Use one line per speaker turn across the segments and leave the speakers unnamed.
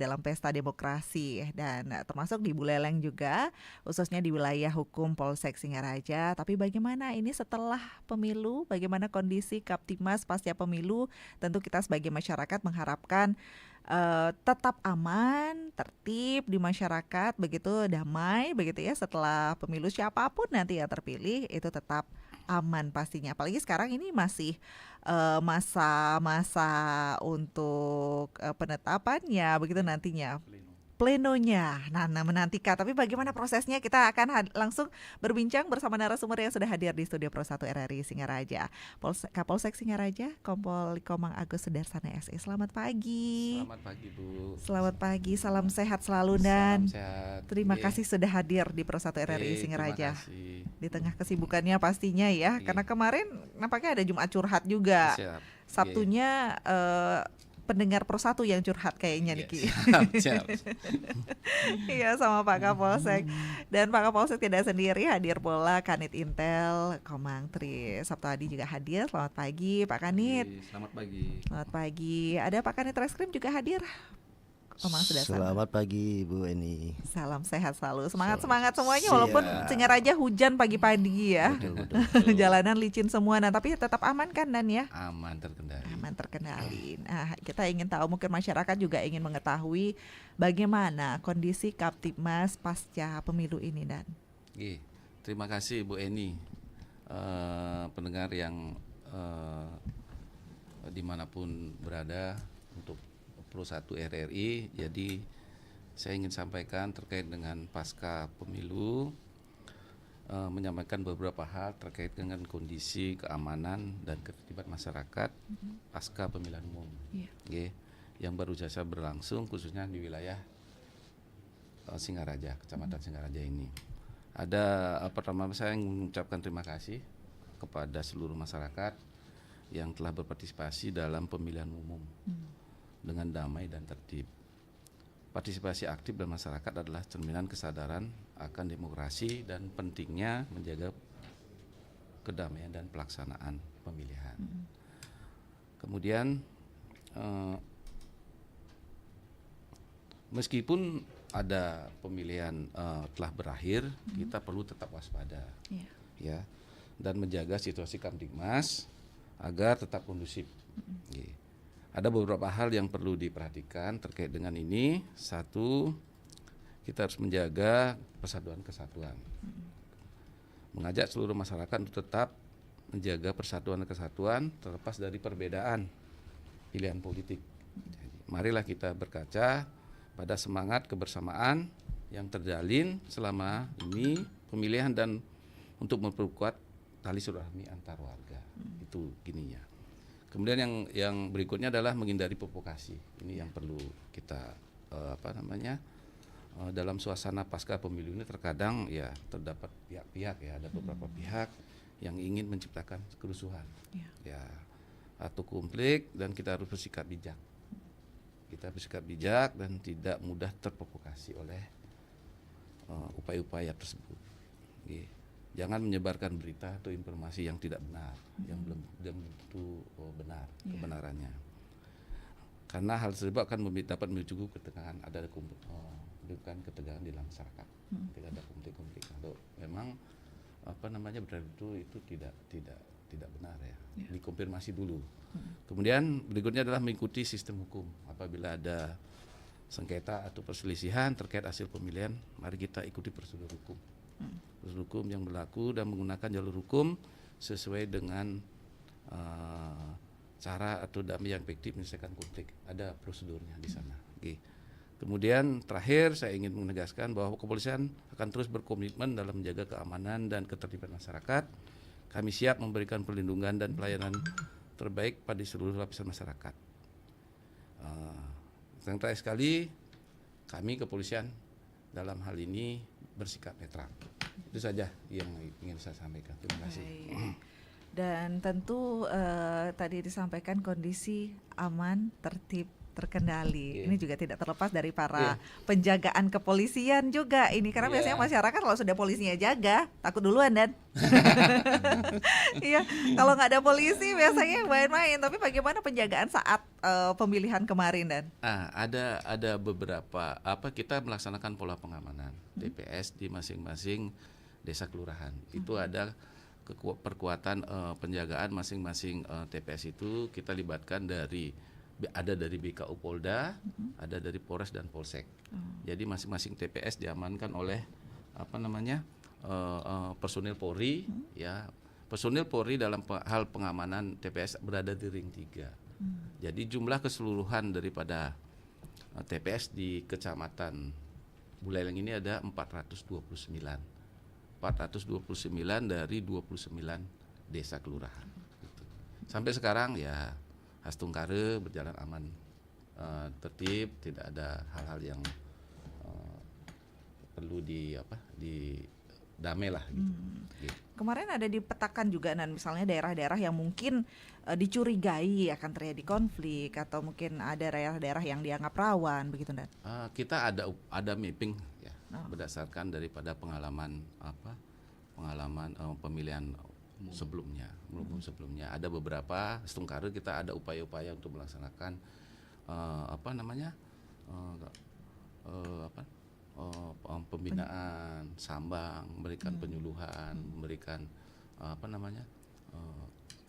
dalam pesta demokrasi dan termasuk di Buleleng juga, khususnya di wilayah hukum Polsek Singaraja. Tapi bagaimana ini setelah pemilu, bagaimana kondisi Kaptimas pasca pemilu? Tentu kita sebagai masyarakat mengharapkan tetap aman, tertib di masyarakat, begitu damai, begitu ya setelah pemilu siapapun nanti yang terpilih itu tetap aman pastinya. Apalagi sekarang ini masih masa-masa untuk penetapannya, begitu nantinya plenonya. Nah, menantikan. Tapi bagaimana prosesnya? Kita akan langsung berbincang bersama narasumber yang sudah hadir di studio Pro 1 RRI Singaraja. Kapolsek Singaraja, Kompol Komang Agus Sudarsana SE. Selamat pagi.
Selamat pagi, Bu.
Selamat pagi. Salam sehat selalu dan
Salam sehat.
terima kasih sudah hadir di Pro 1 RRI Singaraja. Di tengah kesibukannya pastinya ya. Karena kemarin nampaknya ada Jumat curhat juga.
Siap.
Sabtunya pendengar Pro 1 yang curhat kayaknya Niki.
Siap.
Iya sama Pak Kapolsek. Dan Pak Kapolsek tidak sendiri, hadir pula Kanit Intel Komang Tri Sabtuadi juga hadir. Selamat pagi Pak Kanit.
Selamat pagi.
Selamat pagi. Ada Pak Kanit Reskrim juga hadir. Komang Sudarsana.
Selamat pagi Bu Eni.
Salam sehat selalu. Semangat semuanya walaupun Singaraja hujan pagi-pagi ya.
Betul.
Jalanan licin semua. Nah, tapi tetap aman kan Dan ya?
Aman terkendali.
Aman terkendali. Nah, kita ingin tahu, mungkin masyarakat juga ingin mengetahui bagaimana kondisi Kaptimas pasca pemilu ini Dan.
Terima kasih Bu Eni. Pendengar yang dimanapun berada untuk Pro 1 RRI. Jadi saya ingin sampaikan terkait dengan pasca pemilu, menyampaikan beberapa hal terkait dengan kondisi keamanan dan ketertiban masyarakat pasca pemilihan umum yang baru saja berlangsung, khususnya di wilayah Singaraja, Kecamatan Singaraja ini. Pertama saya ingin mengucapkan terima kasih kepada seluruh masyarakat yang telah berpartisipasi dalam pemilihan umum dengan damai dan tertib. Partisipasi aktif dalam masyarakat adalah cerminan kesadaran akan demokrasi dan pentingnya menjaga kedamaian dan pelaksanaan pemilihan. Kemudian meskipun ada pemilihan telah berakhir, kita perlu tetap waspada, ya, dan menjaga situasi Kamtibmas agar tetap kondusif. Ada beberapa hal yang perlu diperhatikan terkait dengan ini. Satu, kita harus menjaga persatuan kesatuan. Mengajak seluruh masyarakat untuk tetap menjaga persatuan kesatuan terlepas dari perbedaan pilihan politik. Jadi, marilah kita berkaca pada semangat kebersamaan yang terjalin selama ini pemilihan dan untuk memperkuat tali silaturahmi antar warga. Itu gininya. Kemudian yang berikutnya adalah menghindari provokasi. Ini yang perlu kita dalam suasana pasca pemilu ini terkadang ya terdapat pihak-pihak, ya ada beberapa pihak yang ingin menciptakan kerusuhan, ya atau konflik, dan kita harus bersikap bijak. Kita bersikap bijak dan tidak mudah terprovokasi oleh upaya-upaya tersebut. Jangan menyebarkan berita atau informasi yang tidak benar, yang belum tentu benar kebenarannya. Karena hal tersebut akan dapat memicu ketegangan, bukan ketegangan di dalam masyarakat. Ketika ada konflik-konflik, kalau memang berita itu tidak benar, ya. Dikonfirmasi dulu. Kemudian berikutnya adalah mengikuti sistem hukum. Apabila ada sengketa atau perselisihan terkait hasil pemilihan, mari kita ikuti prosedur hukum. Prosedur hukum yang berlaku dan menggunakan jalur hukum sesuai dengan cara atau damai yang efektif menyelesaikan konflik. Ada prosedurnya di sana. Kemudian terakhir saya ingin menegaskan bahwa kepolisian akan terus berkomitmen dalam menjaga keamanan dan ketertiban masyarakat. Kami siap memberikan perlindungan dan pelayanan terbaik pada seluruh lapisan masyarakat. Yang terakhir sekali, kami kepolisian dalam hal ini bersikap netral. Itu saja yang ingin saya sampaikan. Terima kasih.
Dan tentu tadi disampaikan kondisi aman, tertib, terkendali.
Iya.
Ini juga tidak terlepas dari para
Iya.
penjagaan kepolisian juga ini, karena
Iya.
biasanya masyarakat kalau sudah polisinya jaga takut duluan dan iya, kalau nggak ada polisi biasanya main-main. Tapi bagaimana penjagaan saat pemilihan kemarin dan?
Ada beberapa kita melaksanakan pola pengamanan TPS di masing-masing desa kelurahan. Itu ada perkuatan penjagaan masing-masing TPS itu kita libatkan ada dari BKU Polda, ada dari Polres dan Polsek. Jadi masing-masing TPS diamankan oleh personil Polri, ya. Personil Polri dalam hal pengamanan TPS berada di ring 3. Jadi jumlah keseluruhan daripada TPS di Kecamatan Buleleng ini ada 429 dari 29 desa kelurahan. Gitu. Sampai sekarang ya Astungkare berjalan aman, tertib, tidak ada hal-hal yang perlu damai lah gitu. Gitu.
Kemarin ada dipetakan juga dan misalnya daerah-daerah yang mungkin dicurigai akan terjadi konflik atau mungkin ada daerah-daerah yang dianggap rawan begitu dan?
Kita ada mapping ya berdasarkan daripada pengalaman pemilihan sebelumnya ada beberapa Astungkare kita ada upaya-upaya untuk melaksanakan pembinaan sambang, memberikan penyuluhan, memberikan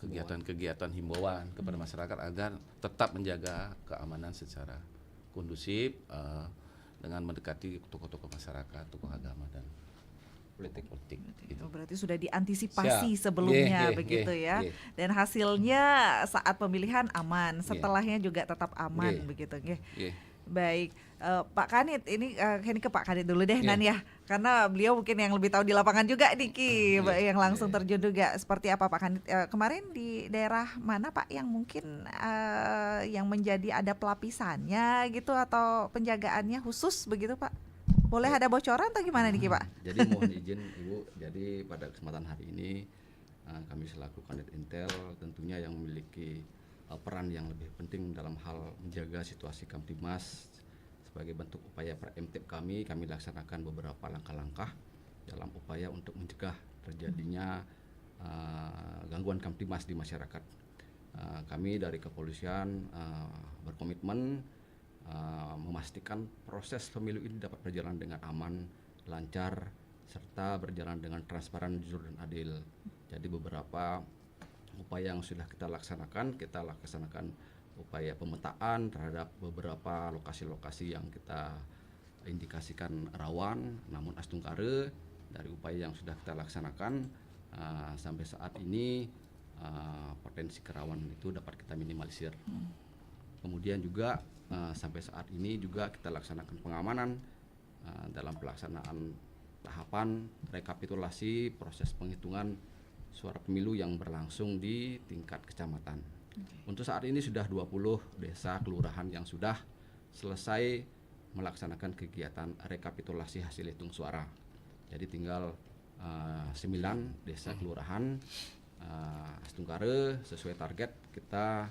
kegiatan-kegiatan himbauan kepada masyarakat agar tetap menjaga keamanan secara kondusif dengan mendekati tokoh-tokoh masyarakat, tokoh agama dan politik.
Gitu. Berarti sudah diantisipasi sebelumnya begitu ya. Dan hasilnya saat pemilihan aman, setelahnya juga tetap aman begitu. Baik, Pak Kanit ini ke Pak Kanit dulu deh Nan ya, karena beliau mungkin yang lebih tahu di lapangan juga nih yang langsung terjun juga. Seperti apa Pak Kanit kemarin di daerah mana Pak yang mungkin yang menjadi ada pelapisannya gitu atau penjagaannya khusus begitu Pak? Boleh ada bocoran atau gimana nih Pak?
Jadi mohon izin Ibu, jadi pada kesempatan hari ini kami selaku Kanit Intel tentunya yang memiliki peran yang lebih penting dalam hal menjaga situasi Kamtibmas. Sebagai bentuk upaya preemptif kami laksanakan beberapa langkah-langkah dalam upaya untuk mencegah terjadinya gangguan Kamtibmas di masyarakat. Kami dari kepolisian berkomitmen memastikan proses pemilu ini dapat berjalan dengan aman, lancar, serta berjalan dengan transparan, jujur dan adil. Jadi beberapa upaya yang sudah kita laksanakan upaya pemetaan terhadap beberapa lokasi-lokasi yang kita indikasikan rawan, namun Astungkare dari upaya yang sudah kita laksanakan sampai saat ini potensi kerawanan itu dapat kita minimalisir. Kemudian juga sampai saat ini juga kita laksanakan pengamanan dalam pelaksanaan tahapan rekapitulasi proses penghitungan suara pemilu yang berlangsung di tingkat kecamatan. Untuk saat ini sudah 20 desa kelurahan yang sudah selesai melaksanakan kegiatan rekapitulasi hasil hitung suara. Jadi tinggal 9 desa kelurahan Astungkare sesuai target kita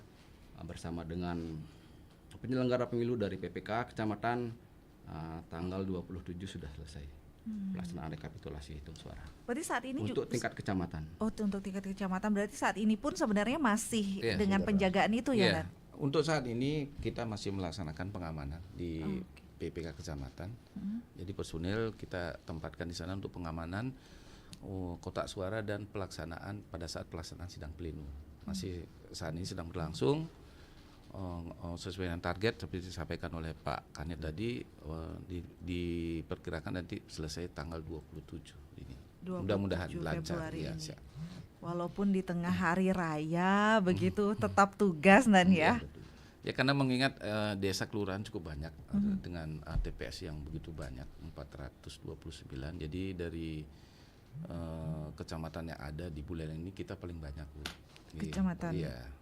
bersama dengan penyelenggara pemilu dari PPK kecamatan tanggal 27 sudah selesai pelaksanaan rekapitulasi hitung suara.
Berarti saat ini
untuk tingkat kecamatan.
Untuk tingkat kecamatan berarti saat ini pun sebenarnya masih dengan penjagaan itu ya, Nan?
Untuk saat ini kita masih melaksanakan pengamanan di PPK kecamatan. Jadi personil kita tempatkan di sana untuk pengamanan kotak suara dan pelaksanaan pada saat pelaksanaan sidang pleno. Masih saat ini sedang berlangsung. Sesuai dengan target seperti disampaikan oleh Pak Kanit tadi diperkirakan nanti selesai tanggal 27 ini. Mudah-mudahan lancar ya.
Walaupun di tengah hari raya begitu tetap tugas dan ya.
Ya karena mengingat desa kelurahan cukup banyak dengan TPS yang begitu banyak 429. Jadi dari kecamatan yang ada di Buleleng ini kita paling banyak Bu.
Kecamatan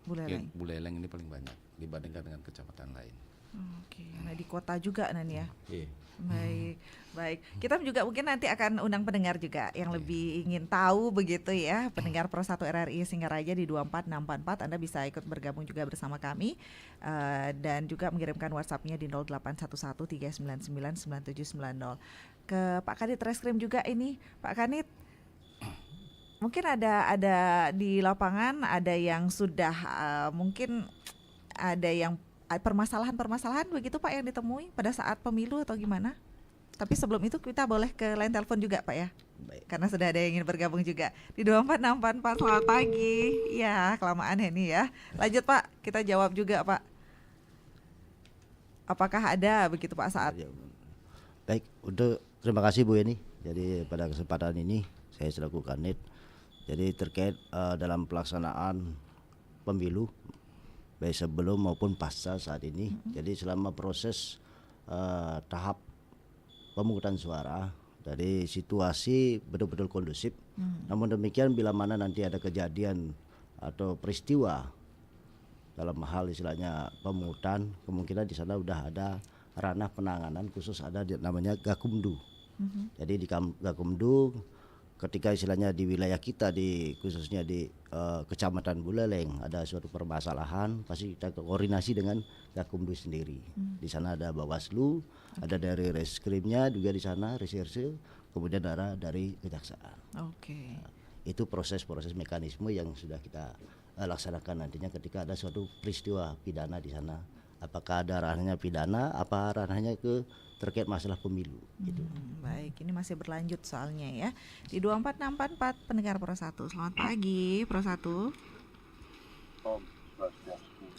Buleleng.
Buleleng ini paling banyak dibandingkan dengan kecamatan lain.
Oke, nah di kota juga Nan ya.
Iya.
Baik, baik. Kita juga mungkin nanti akan undang pendengar juga yang lebih ingin tahu begitu ya, pendengar Pro 1 RRI Singaraja di 24644, Anda bisa ikut bergabung juga bersama kami dan juga mengirimkan WhatsApp-nya di 081139999790. Ke Pak Kanit Reskrim juga ini, Pak Kanit. Mungkin ada di lapangan ada yang sudah mungkin ada yang permasalahan-permasalahan begitu Pak yang ditemui pada saat pemilu atau gimana? Tapi sebelum itu kita boleh ke line telepon juga Pak ya?
Baik.
Karena sudah ada yang ingin bergabung juga di 24644. Selamat pagi. Ya, kelamaan ini ya. Lanjut Pak, kita jawab juga Pak. Apakah ada begitu Pak saat?
Baik, terima kasih Bu Yeni. Jadi pada kesempatan ini saya selaku Kanit. Jadi terkait dalam pelaksanaan pemilu baik sebelum maupun pasca saat ini. Jadi selama proses tahap pemungutan suara, dari situasi betul-betul kondusif. Namun demikian bila mana nanti ada kejadian atau peristiwa dalam hal istilahnya pemungutan, kemungkinan di sana sudah ada ranah penanganan khusus, ada namanya Gakumdu. Jadi di Gakumdu ketika istilahnya di wilayah kita, khususnya di Kecamatan Buleleng ada suatu permasalahan, pasti kita koordinasi dengan Gakumdu sendiri. Di sana ada Bawaslu, ada dari Reskrimnya juga di sana, reserse, kemudian ada dari Kejaksaan. Itu proses-proses mekanisme yang sudah kita laksanakan nantinya ketika ada suatu peristiwa pidana di sana. Apakah ada ranahnya pidana, apa ranahnya terkait masalah pemilu gitu.
Baik, ini masih berlanjut soalnya ya. Di 24644 pendengar Pro 1. Selamat pagi Pro 1.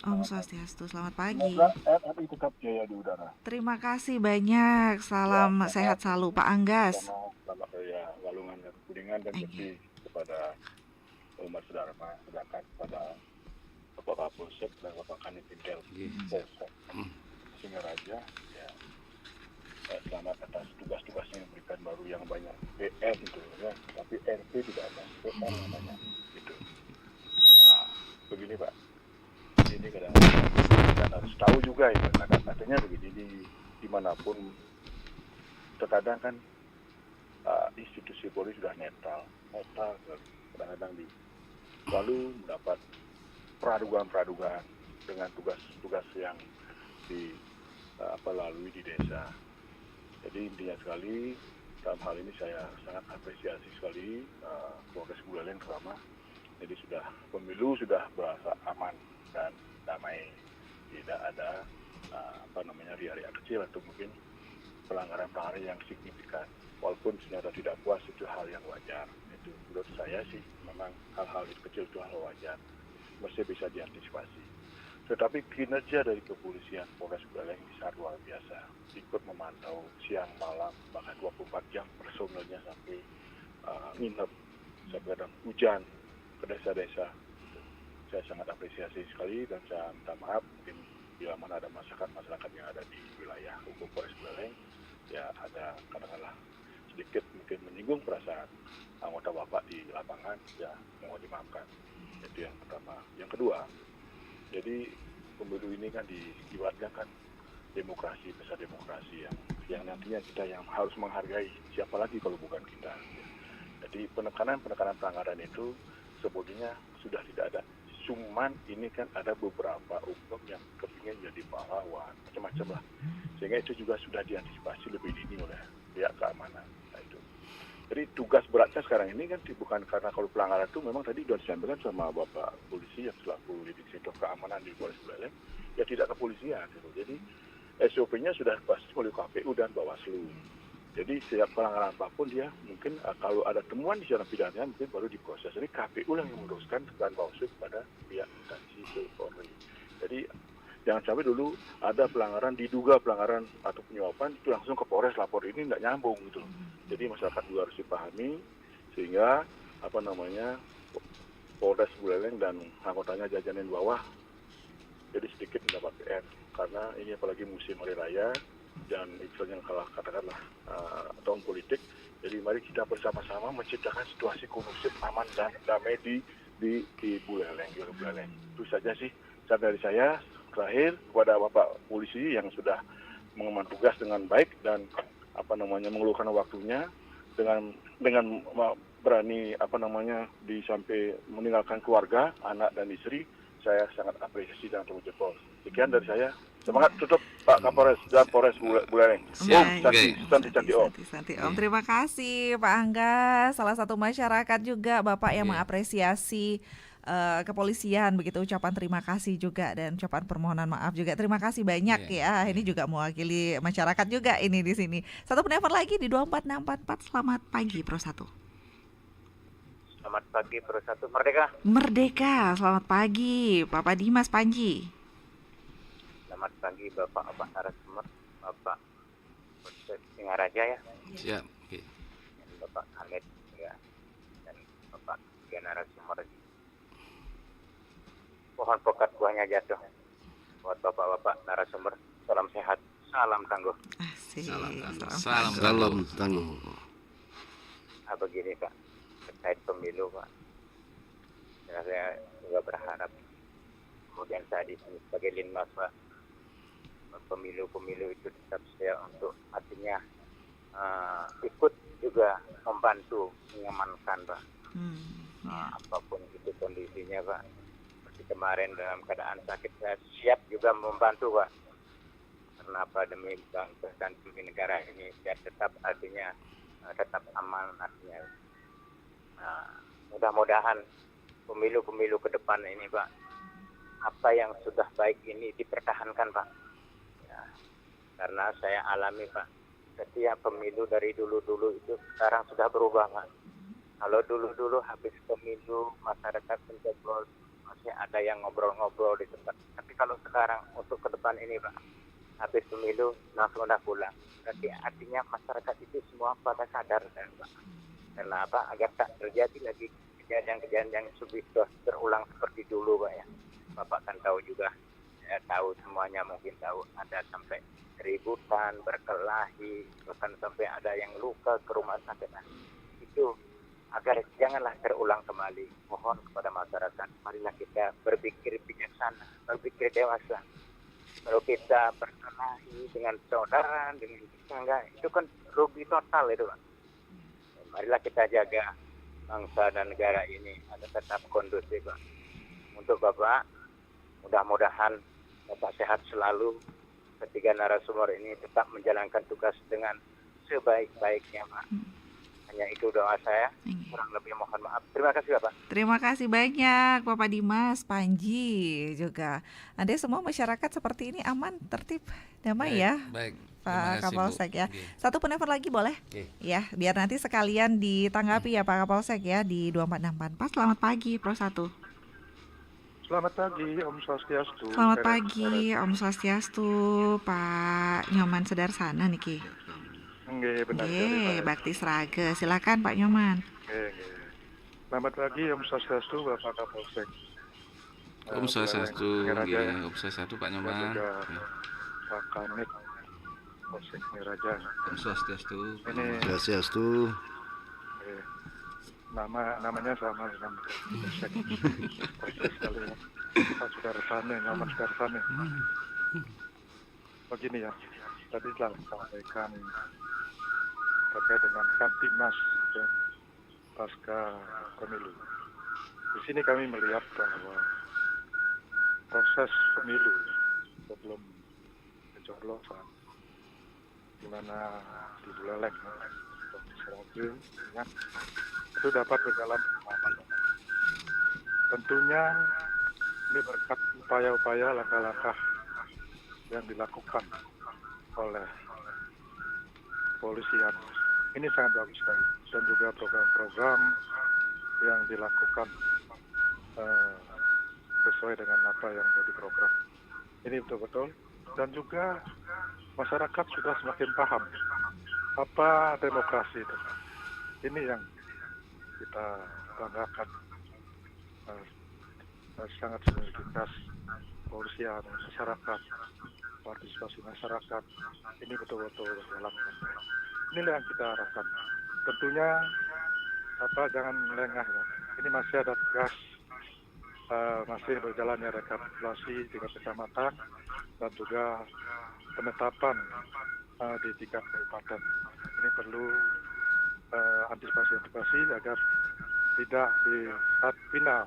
Om Swastiastu. Selamat pagi.
RRI tetap jaya di udara.
Terima kasih banyak. Salam sehat selalu Pak Anggas.
Selamat ya, Walungan dan Kuningan dan bersih kepada umat saudara masyarakat, kepada Bapak Kapolsek dan Bapak Kanit Intel Polsek Singaraja ya. Selamat atas tugas-tugasnya yang diberikan, baru yang banyak PR itu ya, tapi RP tidak ada, PR namanya gitu. Begini Pak, ini kadang-kadang kita harus tahu juga ya, kadang-kadangnya begini, dimanapun terkadang kan institusi Polri sudah netral kadang-kadang lalu mendapat peradugan dengan tugas-tugas yang lalui di desa. Jadi intinya sekali dalam hal ini saya sangat apresiasi sekali Polres Buleleng selama jadi pemilu sudah berasa aman dan damai, tidak ada ria-ria kecil atau mungkin pelanggaran-pelanggaran yang signifikan. Walaupun ternyata tidak puas, itu hal yang wajar. Itu menurut saya sih memang hal-hal kecil itu hal wajar, mesti bisa diantisipasi. Tetapi kinerja dari kepolisian Polres Buleleng sangat luar biasa, ikut memantau siang malam bahkan 24 jam, personelnya sampai nginep sampai ada hujan ke desa-desa. Saya sangat apresiasi sekali dan saya minta maaf mungkin bila mana ada masyarakat yang ada di wilayah hukum Polres Buleleng ya ada katakanlah sedikit mungkin menyinggung perasaan anggota Bapak di lapangan, ya mohon dimaafkan. Itu yang pertama. Yang kedua, jadi pemilu ini kan dikibatkan kan demokrasi, besar demokrasi yang nantinya kita yang harus menghargai, siapa lagi kalau bukan kita. Jadi penekanan pelanggaran itu sebetulnya sudah tidak ada. Cuman ini kan ada beberapa oknum yang kepingin jadi pahlawan, macam-macam lah. Sehingga itu juga sudah diantisipasi lebih dini oleh pihak keamanan. Nah, itu. Jadi tugas beratnya sekarang ini kan bukan karena kalau pelanggaran itu memang tadi sudah disampaikan sama Bapak Polisi yang selaku leading sektor keamanan di Polres Buleleng, ya tidak kepolisian. Gitu. Jadi SOP-nya sudah pasti oleh KPU dan Bawaslu. Jadi setiap pelanggaran apapun dia mungkin kalau ada temuan di sana pidana mungkin baru diproses. Jadi KPU yang meneruskan dan Bawaslu kepada pihak instansi Polri. Jadi jangan sampai dulu ada pelanggaran, diduga pelanggaran atau penyuapan itu langsung ke Polres lapor, ini tidak nyambung gitu. Jadi masyarakat juga harus dipahami sehingga Polres Buleleng dan anggotanya jajanan bawah jadi sedikit mendapat PR karena ini apalagi musim hari raya dan istilahnya kalau katakanlah tahun politik. Jadi mari kita bersama-sama menciptakan situasi kondusif, aman dan damai di Buleleng, Itu saja sih dari saya. terakhir kepada Bapak polisi yang sudah mengemban tugas dengan baik dan mengeluarkan waktunya dengan berani sampai meninggalkan keluarga, anak dan istri. Saya sangat apresiasi dan turut jempol. Sekian dari saya. Semangat tutup Pak Kapolres dan Polres Buleleng.
Siap.
Santi Om.
Om, terima kasih Pak Angga, salah satu masyarakat juga Bapak yang mengapresiasi kepolisian, begitu, ucapan terima kasih juga dan ucapan permohonan maaf juga. Terima kasih banyak ya. Ini juga mewakili masyarakat juga ini di sini. Satu penelpon lagi di 24644. Selamat pagi Pro 1.
Selamat pagi Pro 1 Merdeka.
Merdeka. Selamat pagi Bapak Dimas Panji.
Selamat pagi Bapak narasumber, Bapak Polsek Singaraja ya.
Siap.
Dan Bapak Hamid ya. Dan Bapak narasumber. Pohon pokat buahnya jatuh. Buat Bapak-bapak narasumber, salam sehat, salam tangguh.
Asik.
Salam tangguh.
Begini Pak, terkait pemilu Pak. Saya juga berharap kemudian saya di sini sebagai Linmas Pak, pemilu itu tetap saya untuk artinya ikut juga membantu mengamankan Pak. Apapun itu kondisinya Pak. Seperti kemarin dalam keadaan sakit saya siap juga membantu Pak. Karena demi bangsa dan demi negara ini biar tetap artinya tetap aman artinya. Mudah-mudahan pemilu-pemilu ke depan ini Pak, apa yang sudah baik ini dipertahankan Pak. Ya, karena saya alami Pak, setiap pemilu dari dulu-dulu itu sekarang sudah berubah Pak. Kalau dulu-dulu habis pemilu masyarakat mencoblos masih ada yang ngobrol-ngobrol di tempat. Tapi kalau sekarang untuk ke depan ini Pak, habis pemilu langsung udah pulang. Berarti artinya masyarakat itu semua pada sadar kan Pak. Karena apa? Agar tak terjadi lagi kejadian-kejadian yang sudah terulang seperti dulu Pak ya. Bapak kan tahu juga, ya, tahu semuanya mungkin tahu, ada sampai ributan, berkelahi, bahkan sampai ada yang luka ke rumah sakit. Itu agar janganlah terulang kembali. Mohon kepada masyarakat, marilah kita berpikir bijaksana, berpikir dewasa. Kalau kita berkelahi dengan saudara, dengan tetangga, itu kan rugi total itu Pak. Marilah kita jaga bangsa dan negara ini agar tetap kondusif Pak. Untuk Bapak, mudah-mudahan Bapak sehat selalu. Ketiga narasumber ini tetap menjalankan tugas dengan sebaik-baiknya Pak. Hanya itu doa saya. Kurang lebih mohon maaf. Terima kasih Bapak.
Terima kasih banyak Bapak Dimas Panji juga. Anda semua masyarakat seperti ini aman, tertib, damai ya.
Baik.
Pak Kapolsek ya.
Okay.
Satu penelpon lagi boleh? Ya, biar nanti sekalian ditanggapi ya Pak Kapolsek ya di 24644. Selamat pagi Pro 1.
Selamat pagi Om Swastiastu.
Selamat pagi Om Swastiastu, Pak Nyoman Sedarsana niki.
Nggih, benar.
Bakti Sraga. Silakan Pak Nyoman.
Selamat pagi Om Swastiastu Bapak Kapolsek.
Om Swastiastu, Om Swastiastu Pak Nyoman.
Pak Kanit Polsek Miraja.
Om Swastiastu.
Ini
Swastiastu.
Namanya sama dengan Polsek. Polsek sekali ya. Pak Sudarsana, Nyoman Sudarsana. Begini ya, tadi telah sampaikan terkait dengan Kamtibmas ya, pasca pemilu. Di sini kami melihat bahwa proses pemilu sebelum pencoblosan, di mana di Buleleng atau di Sragen, ya, itu dapat berjalan aman. Tentunya ini berkat upaya-upaya langkah-langkah yang dilakukan oleh kepolisian. Ini sangat bagus sekali. Dan juga program-program yang dilakukan sesuai dengan apa yang menjadi program. Ini betul-betul. Dan juga masyarakat sudah semakin paham apa demokrasi itu. Ini yang kita banggakan. Sangat sinergitas kepolisian, masyarakat, partisipasi masyarakat. Ini betul-betul berjalan. Inilah yang kita harapkan. Tentunya jangan lengah ya. Ini masih ada tugas masih berjalannya rekapitulasi tingkat kecamatan dan juga penetapan di tingkat kabupaten. Ini perlu antisipasi agar tidak di saat final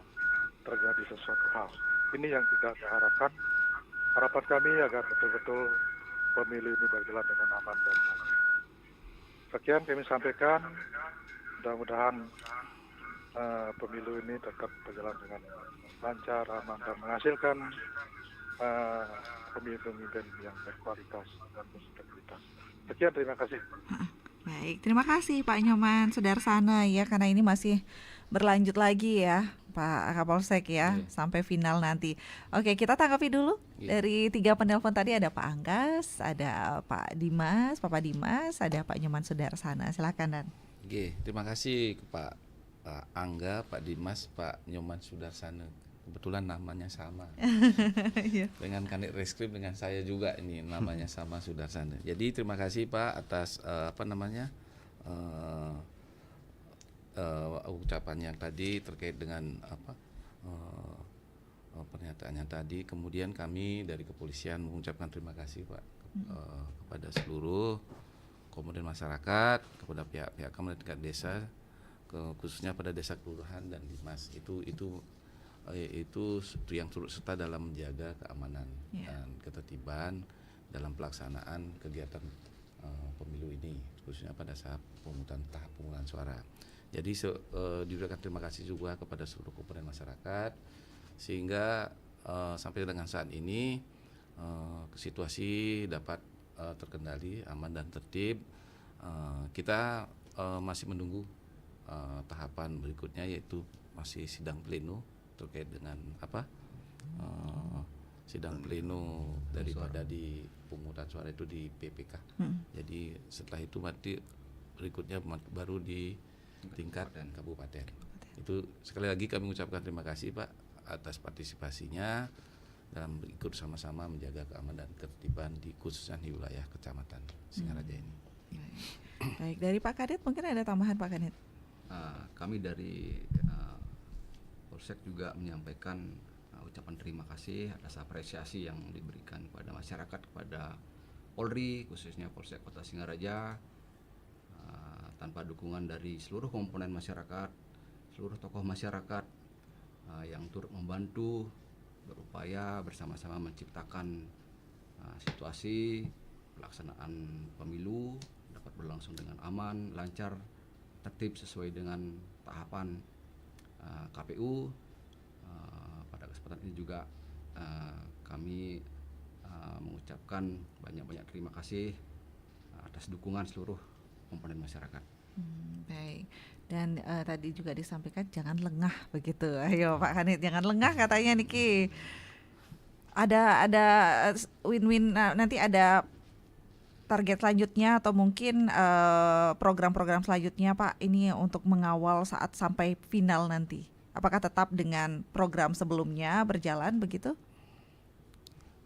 terjadi sesuatu hal. Ini yang tidak diharapkan. Harapan kami agar betul-betul pemilu ini berjalan dengan aman dan damai. Sekian kami sampaikan. Mudah-mudahan pemilu ini tetap berjalan dengan lancar, aman, dan menghasilkan pemimpin yang berkualitas dan berintegritas. Sekian, terima kasih.
Baik, terima kasih Pak Nyoman Sudarsana ya, karena ini masih berlanjut lagi ya Pak Kapolsek ya, sampai final nanti. Oke, kita tanggapi dulu dari 3 penelpon tadi, ada Pak Anggas, ada Pak Dimas, Bapak Dimas, ada Pak Nyoman Sudarsana. Silakan Dan.
Oke, terima kasih Pak Angga, Pak Dimas, Pak Nyoman Sudarsana. Kebetulan namanya sama dengan Kanit Reskrim, dengan saya juga ini namanya sama, Sudarsana. Jadi terima kasih Pak atas ucapan yang tadi terkait dengan pernyataannya tadi. Kemudian kami dari kepolisian mengucapkan terima kasih Pak kepada seluruh komponen masyarakat, kepada pihak-pihak kementerian tingkat desa, khususnya pada desa kelurahan dan dimas. Itu yang turut serta dalam menjaga keamanan dan ketertiban dalam pelaksanaan kegiatan pemilu ini, khususnya pada saat tahap pemungutan suara. Jadi diberikan terima kasih juga kepada seluruh komponen masyarakat, sehingga sampai dengan saat ini situasi dapat terkendali, aman dan tertib. Kita masih menunggu tahapan berikutnya, yaitu masih sidang pleno terkait dengan sidang pleno daripada di pemungutan suara itu di PPK. Jadi setelah itu nanti berikutnya baru di tingkat kabupaten. Itu sekali lagi kami mengucapkan terima kasih Pak atas partisipasinya dalam ikut sama-sama menjaga keamanan dan ketertiban di khususnya di wilayah Kecamatan Singaraja ini.
Baik, dari Pak Kadit mungkin ada tambahan Pak Kadit?
Kami dari Polsek juga menyampaikan ucapan terima kasih atas apresiasi yang diberikan kepada masyarakat, kepada Polri, khususnya Polsek Kota Singaraja. Tanpa dukungan dari seluruh komponen masyarakat, seluruh tokoh masyarakat yang turut membantu, berupaya bersama-sama menciptakan situasi pelaksanaan pemilu dapat berlangsung dengan aman, lancar, tertib sesuai dengan tahapan KPU. Pada kesempatan ini juga kami mengucapkan banyak-banyak terima kasih atas dukungan seluruh komponen masyarakat.
Baik, dan tadi juga disampaikan jangan lengah begitu. Ayo Pak Kanit, jangan lengah katanya Niki. Ada win-win, nanti ada target selanjutnya atau mungkin program-program selanjutnya Pak, ini untuk mengawal saat sampai final nanti. Apakah tetap dengan program sebelumnya berjalan begitu?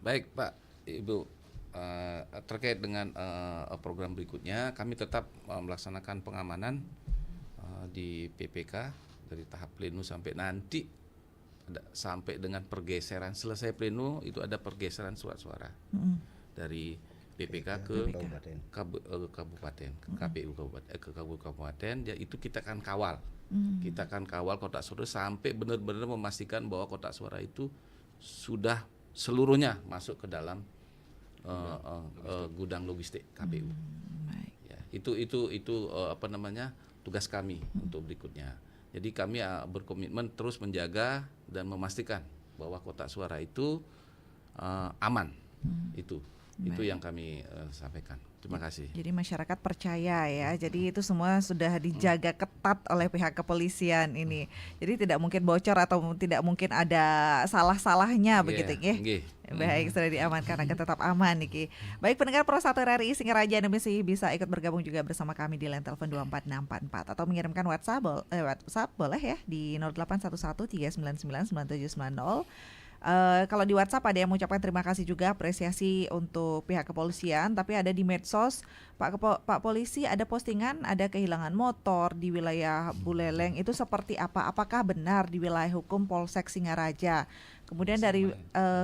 Baik Pak, Ibu, terkait dengan program berikutnya, kami tetap melaksanakan pengamanan di PPK dari tahap pleno sampai nanti sampai dengan pergeseran selesai pleno, itu ada pergeseran surat suara dari PPK ke kabupaten, ke KPU kabupaten. Ya, itu kita akan kawal. Kita akan kawal kotak suara sampai benar-benar memastikan bahwa kotak suara itu sudah seluruhnya masuk ke dalam gudang logistik KPU. Ya, itu tugas kami untuk berikutnya. Jadi kami berkomitmen terus menjaga dan memastikan bahwa kotak suara itu aman. Itu yang kami sampaikan. Terima kasih.
Jadi masyarakat percaya ya. Jadi itu semua sudah dijaga ketat oleh pihak kepolisian ini. Jadi tidak mungkin bocor atau tidak mungkin ada salah-salahnya begitu ya. Baik, sudah diamankan agar tetap aman nih. Baik, pendengar Pro 1 RRI Singaraja masih bisa ikut bergabung juga bersama kami di line telepon 24644 atau mengirimkan WhatsApp boleh ya di 0811 399 9790. Kalau di WhatsApp ada yang mengucapkan terima kasih juga, apresiasi untuk pihak kepolisian, tapi ada di medsos, Pak Polisi ada postingan ada kehilangan motor di wilayah Buleleng, itu seperti apa? Apakah benar di wilayah hukum Polsek Singaraja? Kemudian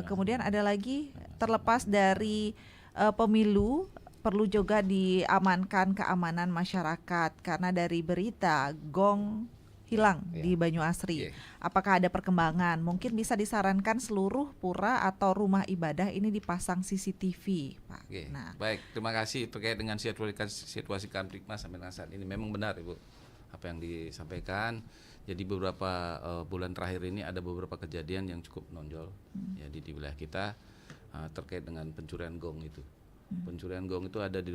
kemudian ada lagi, terlepas dari pemilu perlu juga diamankan keamanan masyarakat karena dari berita gong hilang di Banyuasri. Apakah ada perkembangan? Mungkin bisa disarankan seluruh pura atau rumah ibadah ini dipasang CCTV, Pak.
Nah, baik, terima kasih terkait dengan situasi Kamtibmas sampai dengan saat ini. Memang benar, Ibu, apa yang disampaikan. Jadi beberapa bulan terakhir ini ada beberapa kejadian yang cukup menonjol ya di wilayah kita terkait dengan pencurian gong itu. Pencurian gong itu ada di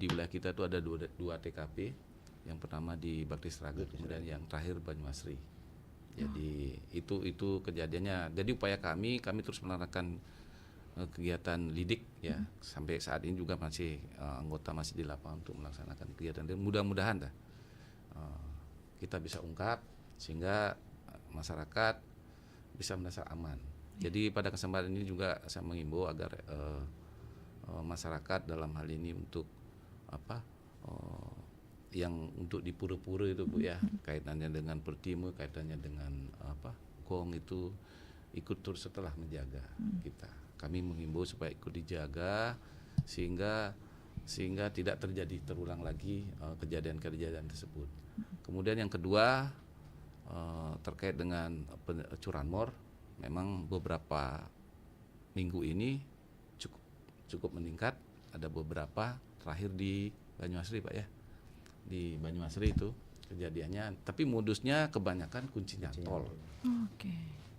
wilayah kita itu ada dua TKP. Yang pertama di Bakti Seraget, kemudian yang terakhir Banyuasri. Jadi itu kejadiannya. Jadi upaya kami terus melakukan kegiatan lidik ya. Sampai saat ini juga masih anggota masih di lapangan untuk melaksanakan kegiatan. Dan mudah-mudahan kita bisa ungkap sehingga masyarakat bisa merasa aman. Jadi pada kesempatan ini juga saya mengimbau agar masyarakat dalam hal ini untuk yang untuk di pura-pura itu Bu ya, kaitannya dengan pertimu, kaitannya dengan gong itu ikut terus setelah menjaga kita. Kami menghimbau supaya ikut dijaga sehingga tidak terulang lagi kejadian-kejadian tersebut. Kemudian yang kedua terkait dengan curanmor, memang beberapa minggu ini cukup meningkat. Ada beberapa terakhir di Banyuasri Pak ya. Di Banyuasri itu kejadiannya, tapi modusnya kebanyakan kunci nyantol.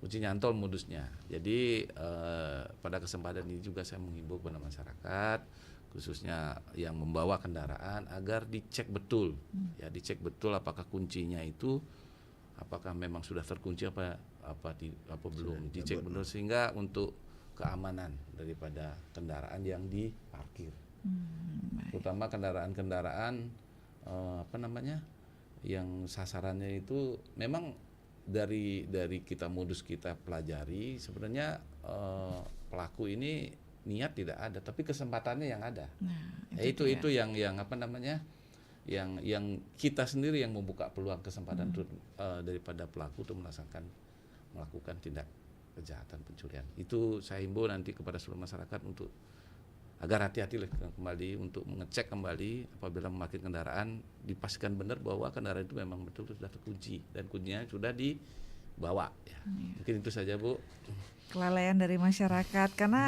Kunci nyantol modusnya. Jadi pada kesempatan ini juga saya menghimbau kepada masyarakat, khususnya yang membawa kendaraan agar dicek betul, ya dicek betul apakah kuncinya itu apakah memang sudah terkunci apa belum, dicek betul sehingga untuk keamanan daripada kendaraan yang diparkir, terutama kendaraan-kendaraan yang sasarannya itu memang dari modus kita pelajari sebenarnya pelaku ini niat tidak ada tapi kesempatannya yang ada. Itu yang yang kita sendiri yang membuka peluang kesempatan daripada pelaku untuk melakukan tindak kejahatan pencurian. Itu saya himbau nanti kepada seluruh masyarakat untuk agar hati-hati kembali untuk mengecek kembali apabila memakai kendaraan, dipastikan benar bahwa kendaraan itu memang betul sudah terkunci dan kuncinya sudah dibawa ya. Mungkin itu saja Bu.
Kelalaian dari masyarakat karena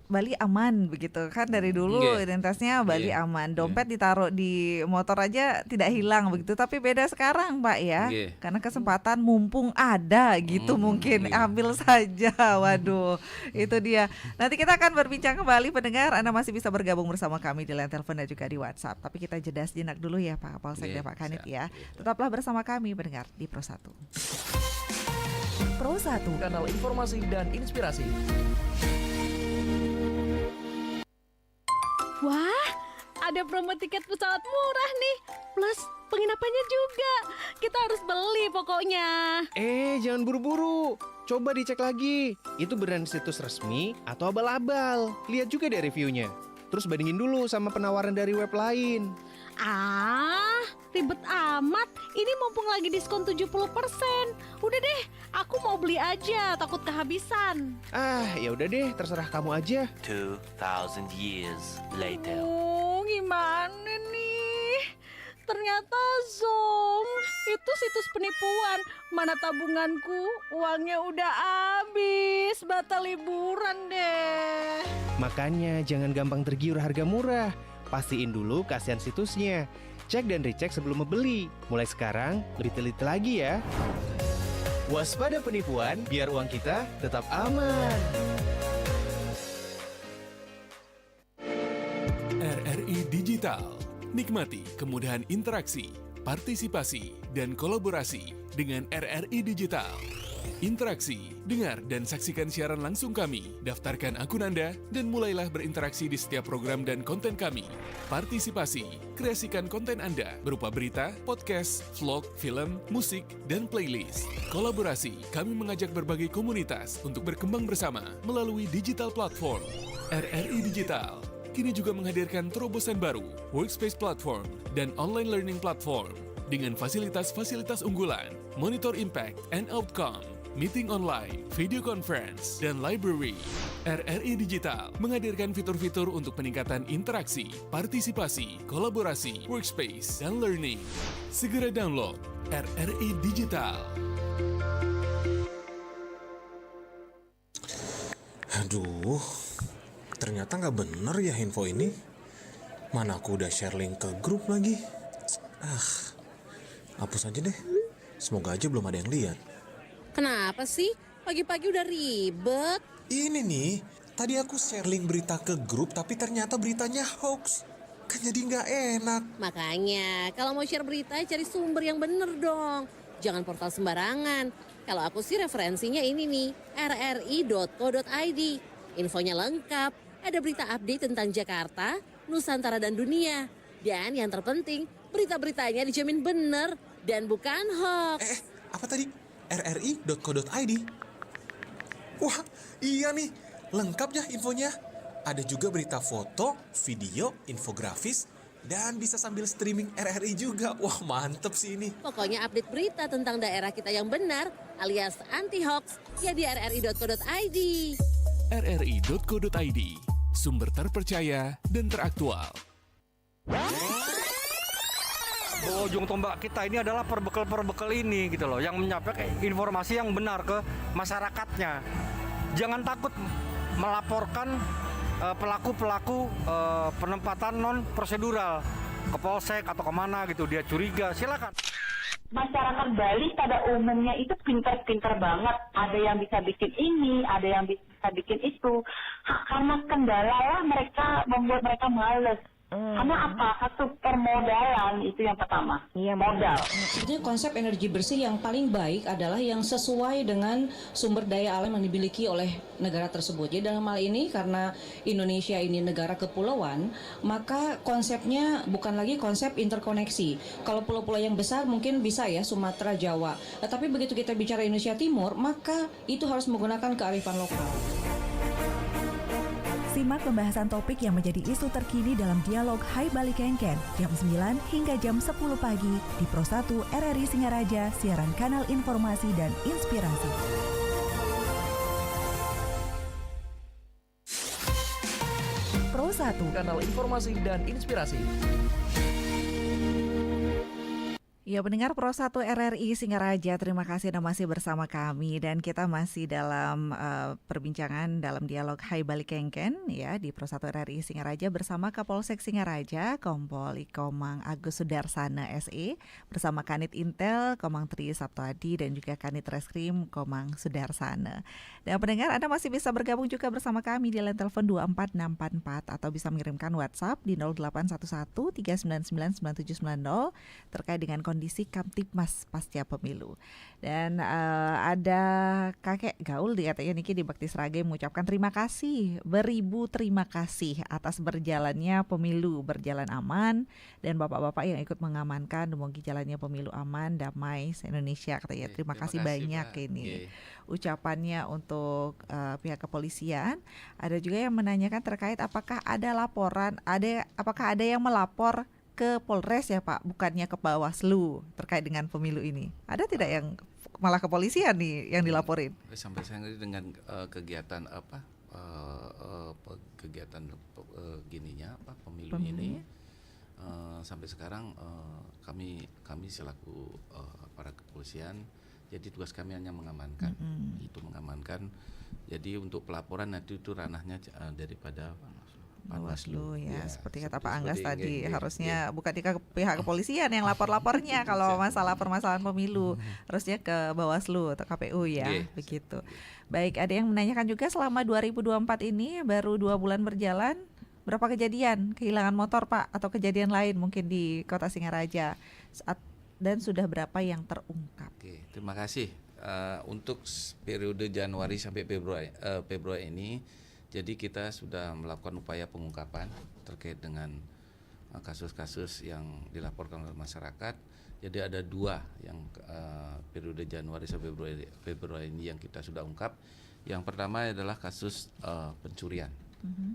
Bali aman begitu kan dari dulu identitasnya Bali aman, dompet ditaruh di motor aja tidak hilang begitu, tapi beda sekarang Pak ya, karena kesempatan mumpung ada gitu mungkin ambil saja. Waduh, itu dia. Nanti kita akan berbincang kembali pendengar, Anda masih bisa bergabung bersama kami di line telepon dan juga di WhatsApp, tapi kita jeda sejenak dulu ya Pak Kapolsek dan Pak Kanit ya. Tetaplah bersama kami pendengar di Pro 1.
Pro 1, kanal informasi dan inspirasi.
Wah, ada promo tiket pesawat murah nih, plus penginapannya juga. Kita harus beli pokoknya.
Jangan buru-buru, coba dicek lagi. Itu beneran situs resmi atau abal-abal. Lihat juga deh reviewnya. Terus bandingin dulu sama penawaran dari web lain.
Ribet amat. Ini mumpung lagi diskon 70%. Udah deh, aku mau beli aja, takut kehabisan.
Ya udah deh, terserah kamu aja.
2000 years later.
Gimana nih? Ternyata Zong itu situs penipuan. Mana tabunganku, uangnya udah habis. Batal liburan deh.
Makanya jangan gampang tergiur harga murah. Pastiin dulu keaslian situsnya. Cek dan recheck sebelum membeli. Mulai sekarang, lebih teliti lagi ya. Waspada penipuan, biar uang kita tetap aman.
RRI Digital. Nikmati kemudahan interaksi, partisipasi, dan kolaborasi dengan RRI Digital. Interaksi, dengar dan saksikan siaran langsung kami. Daftarkan akun Anda dan mulailah berinteraksi di setiap program dan konten kami. Partisipasi, kreasikan konten Anda berupa berita, podcast, vlog, film, musik, dan playlist. Kolaborasi, kami mengajak berbagai komunitas untuk berkembang bersama melalui digital platform. RRI Digital kini juga menghadirkan terobosan baru, workspace platform, dan online learning platform dengan fasilitas-fasilitas unggulan, monitor impact and outcome, meeting online, video conference, dan library. RRI Digital menghadirkan fitur-fitur untuk peningkatan interaksi, partisipasi, kolaborasi, workspace, dan learning. Segera download RRI Digital.
Aduh, ternyata nggak bener ya info ini. Mana aku udah share link ke grup lagi. Hapus aja deh. Semoga aja belum ada yang lihat.
Kenapa sih? Pagi-pagi udah ribet.
Ini nih, tadi aku share link berita ke grup tapi ternyata beritanya hoax. Kan jadi nggak enak.
Makanya, kalau mau share berita cari sumber yang bener dong. Jangan portal sembarangan. Kalau aku sih referensinya ini nih, rri.co.id. Infonya lengkap, ada berita update tentang Jakarta, Nusantara dan dunia. Dan yang terpenting, berita-beritanya dijamin bener dan bukan hoax.
Apa tadi? rri.co.id. Wah, iya nih, lengkap ya infonya. Ada juga berita foto, video, infografis, dan bisa sambil streaming RRI juga. Wah, mantep sih ini.
Pokoknya update berita tentang daerah kita yang benar alias anti-hoax ya di rri.co.id.
rri.co.id, sumber terpercaya dan teraktual.
Ujung tombak kita ini adalah perbekal ini gitu loh, yang menyampaikan informasi yang benar ke masyarakatnya. Jangan takut melaporkan pelaku-pelaku penempatan non prosedural ke polsek atau kemana gitu, dia curiga, silakan.
Masyarakat Bali pada umumnya itu pintar-pintar banget. Ada yang bisa bikin ini, ada yang bisa bikin itu. Karena kendala lah mereka membuat mereka males. Karena apa? Satu permodalan itu yang pertama. Iya, modal.
Jadi konsep energi bersih yang paling baik adalah yang sesuai dengan sumber daya alam yang dimiliki oleh negara tersebut. Jadi dalam hal ini karena Indonesia ini negara kepulauan, maka konsepnya bukan lagi konsep interkoneksi. Kalau pulau-pulau yang besar mungkin bisa ya Sumatera, Jawa. Tapi begitu kita bicara Indonesia Timur, maka itu harus menggunakan kearifan lokal.
Simak pembahasan topik yang menjadi isu terkini dalam dialog Hai Bali Kengken jam 9 hingga jam 10 pagi di Pro 1 RRI Singaraja, siaran kanal informasi dan inspirasi. Pro 1,
kanal informasi dan inspirasi.
Ya, pendengar Pro 1 RRI Singaraja, terima kasih Anda masih bersama kami dan kita masih dalam perbincangan dalam dialog Hai Bali Kengken ya di Pro 1 RRI Singaraja bersama Kapolsek Singaraja Kompol Komang Agus Sudarsana SE bersama Kanit Intel Komang Tri Sabtoadi dan juga Kanit Reskrim Komang Sudarsana. Dan pendengar Anda masih bisa bergabung juga bersama kami di line telepon 24644 atau bisa mengirimkan WhatsApp di 0811 399 9790 terkait dengan kondisi Kamtibmas pasca pemilu. Dan ada kakek gaul katanya Niki di Bakti Sragen mengucapkan terima kasih, beribu terima kasih atas berjalannya pemilu berjalan aman dan bapak-bapak yang ikut mengamankan semoga jalannya pemilu aman, damai se-Indonesia katanya. Terima kasih banyak Pak. Ini ucapannya untuk pihak kepolisian. Ada juga yang menanyakan terkait apakah ada laporan, apakah ada yang melapor ke Polres ya Pak, bukannya ke Bawaslu terkait dengan pemilu ini. Ada tidak yang malah kepolisian nih yang dilaporin?
Sampai sekarang dengan kegiatan apa? Kegiatan gininya apa? Pemilu ini sampai sekarang kami selaku para kepolisian, jadi tugas kami hanya mengamankan. Itu mengamankan. Jadi untuk pelaporan nanti itu ranahnya daripada
Bawaslu ya, seperti kata Pak Anggas tadi harusnya bukan di pihak kepolisian yang lapor-lapornya kalau masalah permasalahan pemilu, harusnya ke Bawaslu atau KPU ya, begitu. Baik, ada yang menanyakan juga selama 2024 ini baru 2 bulan berjalan, berapa kejadian kehilangan motor Pak atau kejadian lain mungkin di Kota Singaraja dan sudah berapa yang terungkap?
Terima kasih untuk periode Januari sampai Februari ini, jadi kita sudah melakukan upaya pengungkapan terkait dengan kasus-kasus yang dilaporkan oleh masyarakat. Jadi ada 2 yang periode Januari sampai Februari ini yang kita sudah ungkap. Yang pertama adalah kasus pencurian,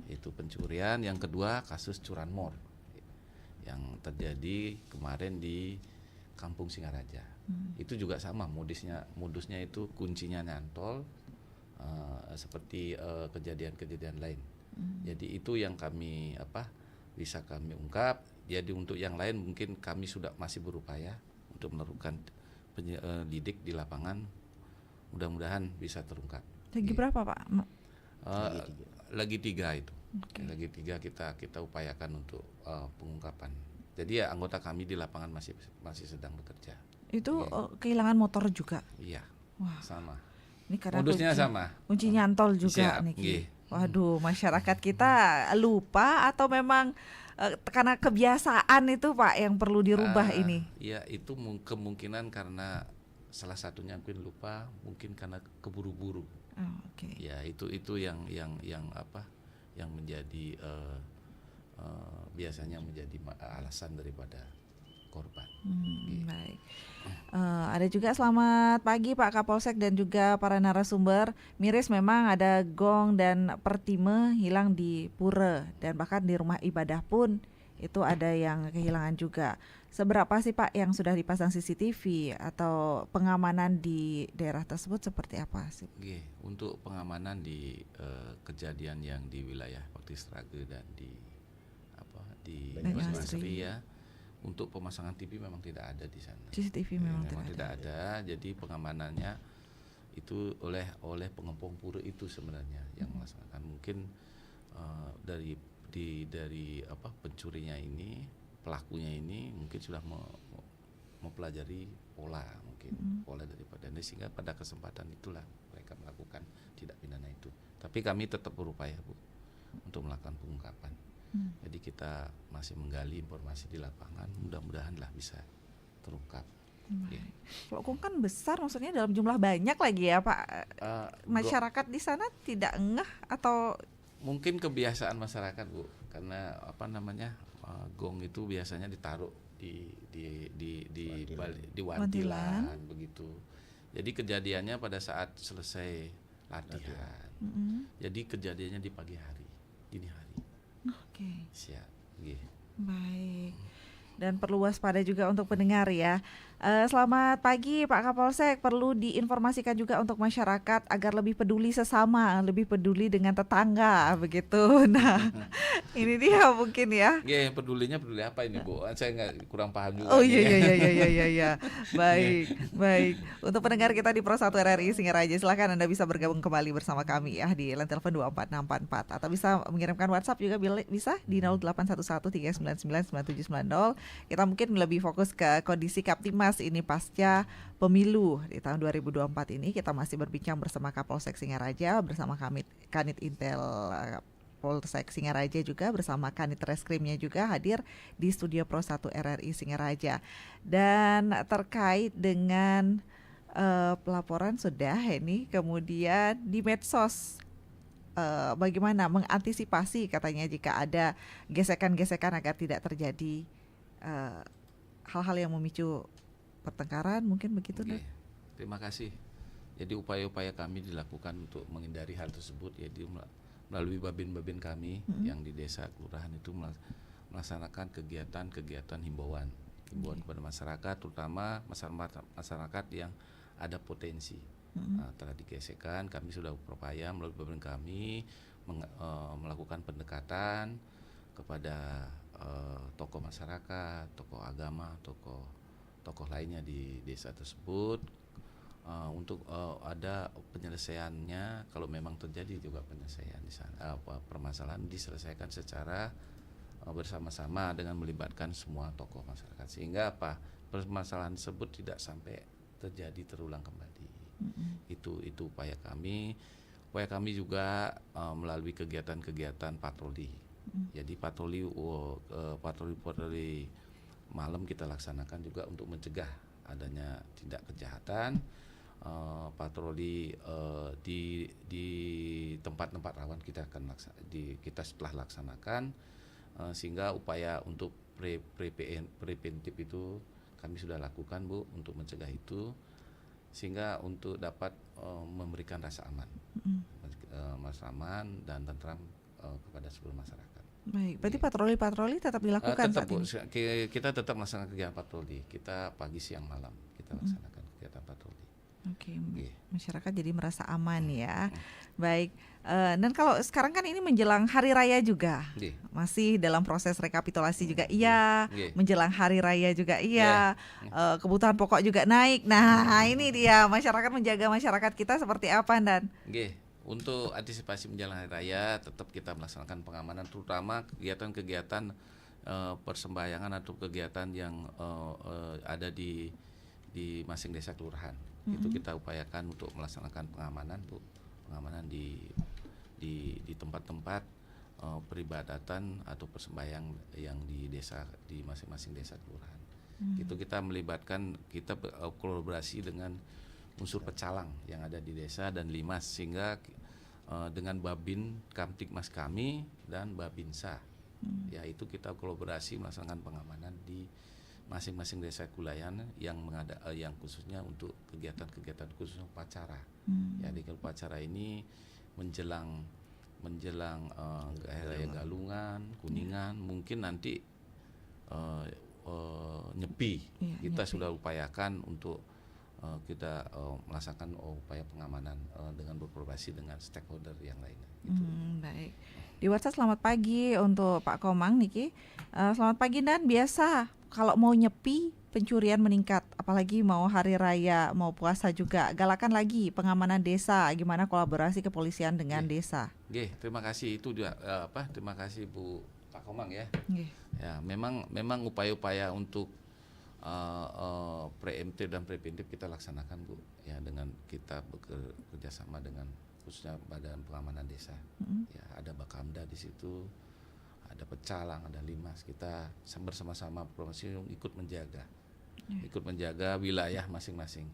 itu pencurian. Yang kedua kasus curanmor yang terjadi kemarin di Kampung Singaraja. Itu juga sama modusnya itu kuncinya nyantol, seperti kejadian-kejadian lain. Jadi itu yang kami bisa kami ungkap. Jadi untuk yang lain mungkin kami sudah masih berupaya untuk melakukan penyelidik di lapangan. Mudah-mudahan bisa terungkap.
Lagi berapa Pak?
Lagi 3 itu.
Okay.
Lagi 3 kita upayakan untuk pengungkapan. Jadi ya anggota kami di lapangan masih sedang bekerja.
Itu kehilangan motor juga?
Iya.
Wah.
Sama.
Ini karena
modusnya sama.
Kunci nyantol juga
Siap,
nih. Waduh, masyarakat kita lupa atau memang karena kebiasaan itu Pak yang perlu dirubah ini?
Ya itu kemungkinan karena salah satunya mungkin lupa, mungkin karena keburu-buru.
Okay.
Ya itu yang menjadi biasanya menjadi alasan daripada korban.
Baik. Ada juga selamat pagi Pak Kapolsek dan juga para narasumber. Miris memang ada gong dan pertime hilang di pura dan bahkan di rumah ibadah pun itu ada yang kehilangan juga. Seberapa sih Pak yang sudah dipasang CCTV atau pengamanan di daerah tersebut seperti apa sih?
Untuk pengamanan di kejadian yang di wilayah Bakti Sragen dan di Banyumasri ya. Untuk pemasangan TV memang tidak ada di sana.
CCTV memang
tidak ada. Jadi pengamanannya itu oleh pengepung pura itu sebenarnya yang melaksanakan. Mungkin dari pencurinya ini, pelakunya ini mungkin sudah mempelajari pola daripada ini, sehingga pada kesempatan itulah mereka melakukan tindak pidana itu. Tapi kami tetap berupaya Bu untuk melakukan pengungkapan. Jadi kita masih menggali informasi di lapangan, mudah-mudahan lah bisa terungkap.
Kalau kan besar, maksudnya dalam jumlah banyak lagi ya Pak. Masyarakat di sana tidak ngeh atau
mungkin kebiasaan masyarakat Bu, karena gong itu biasanya ditaruh di wantilan begitu. Jadi kejadiannya pada saat selesai latihan. Jadi kejadiannya di pagi hari, dini hari.
Oke.
Siap.
Baik. Dan perlu waspada juga untuk pendengar ya. Selamat pagi Pak Kapolsek. Perlu diinformasikan juga untuk masyarakat agar lebih peduli sesama, lebih peduli dengan tetangga begitu. Nah, ini dia mungkin ya.
Pedulinya peduli apa ini Bu? Saya kurang paham juga.
Oh iya. Baik. Untuk pendengar kita di Pro 1 RRI Singaraja, silakan Anda bisa bergabung kembali bersama kami ya di line telepon 24644 atau bisa mengirimkan WhatsApp juga bisa di 0811399990. Kita mungkin lebih fokus ke kondisi Kaptimas ini pasca pemilu di tahun 2024 ini. Kita masih berbincang bersama Kapolsek Singaraja, bersama Kanit Intel Polsek Singaraja, juga bersama Kanit Reskrimnya juga hadir di studio Pro 1 RRI Singaraja. Dan terkait dengan pelaporan sudah ini, kemudian di medsos bagaimana mengantisipasi katanya jika ada gesekan-gesekan agar tidak terjadi hal-hal yang memicu pertengkaran, mungkin begitu.
Terima kasih. Jadi upaya-upaya kami dilakukan untuk menghindari hal tersebut, yaitu melalui babin-babin kami yang di desa kelurahan itu melaksanakan kegiatan himbauan kepada masyarakat, terutama masyarakat yang ada potensi terjadi gesekan. Kami sudah berupaya melalui babin kami melakukan pendekatan kepada tokoh masyarakat, tokoh agama, tokoh lainnya di desa tersebut untuk ada penyelesaiannya. Kalau memang terjadi juga penyelesaian di sana, permasalahan diselesaikan secara bersama-sama dengan melibatkan semua tokoh masyarakat, sehingga permasalahan tersebut tidak sampai terjadi terulang kembali. Itu upaya kami. Upaya kami juga melalui kegiatan-kegiatan patroli. Jadi patroli malam kita laksanakan juga untuk mencegah adanya tindak kejahatan. patroli di tempat-tempat rawan kita akan kita setelah laksanakan, sehingga upaya untuk preventif itu kami sudah lakukan, Bu, untuk mencegah itu, sehingga untuk dapat memberikan rasa aman, dan tentram kepada seluruh masyarakat.
Baik, berarti patroli-patroli tetap dilakukan
tetap,
saat ini?
Kita tetap melaksanakan kegiatan patroli. Kita pagi, siang, malam kita laksanakan kegiatan patroli.
Oke, masyarakat jadi merasa aman ya. Baik, dan kalau sekarang kan ini menjelang hari raya juga, masih dalam proses rekapitulasi juga, iya. Menjelang hari raya juga, iya. Kebutuhan pokok juga naik. Nah, ini dia masyarakat menjaga masyarakat kita seperti apa, Dan?
Untuk antisipasi menjelang hari raya, tetap kita melaksanakan pengamanan, terutama kegiatan-kegiatan persembahyangan atau kegiatan yang ada di masing desa kelurahan. Itu kita upayakan untuk melaksanakan pengamanan, Bu. Pengamanan di tempat-tempat peribadatan atau persembahyang yang di desa, di masing-masing desa kelurahan. Itu kita melibatkan, kita kolaborasi dengan unsur pecalang yang ada di desa dan Limas, sehingga dengan Babin Kamtibmas kami dan Babinsa, yaitu kita kolaborasi melaksanakan pengamanan di masing-masing desa kulayan yang khususnya untuk kegiatan-kegiatan khusus upacara. Ya, di upacara ini menjelang Hari Raya Galungan, Kuningan, mungkin nanti Nyepi, kita sudah upayakan untuk kita melaksanakan upaya pengamanan dengan berkolaborasi dengan stakeholder yang lainnya. Gitu.
Baik. Di WhatsApp selamat pagi untuk Pak Komang, Niki. Selamat pagi, Dan. Biasa kalau mau Nyepi pencurian meningkat, apalagi mau hari raya, mau puasa juga. Galakan lagi pengamanan desa. Gimana kolaborasi kepolisian dengan desa?
Terima kasih, itu juga terima kasih Bu Pak Komang ya. Ya, memang upaya-upaya untuk preemptif dan preventif kita laksanakan, Bu, ya, dengan kita bekerja sama dengan khususnya Badan Pengamanan Desa. Ya, ada Bakamda di situ, ada Pecalang, ada Limas. Kita bersama-sama promosi ikut menjaga wilayah masing-masing.